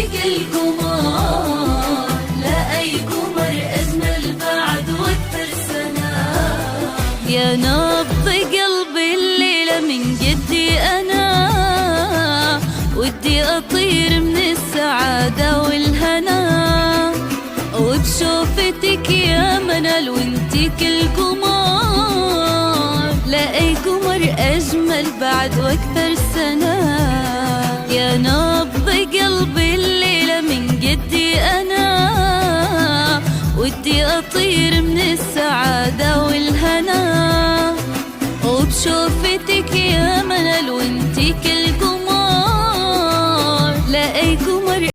وشوفك القمر، لا أي قمر أجمل بعد وأكثر سنة. يا نبض قلبي الليلة من جدي أنا، ودي أطير من السعادة والهنا، وبشوفتك يا منال وانتي كل قمر، لا أي قمر أجمل بعد وأكثر سنة. يا نبض قلبي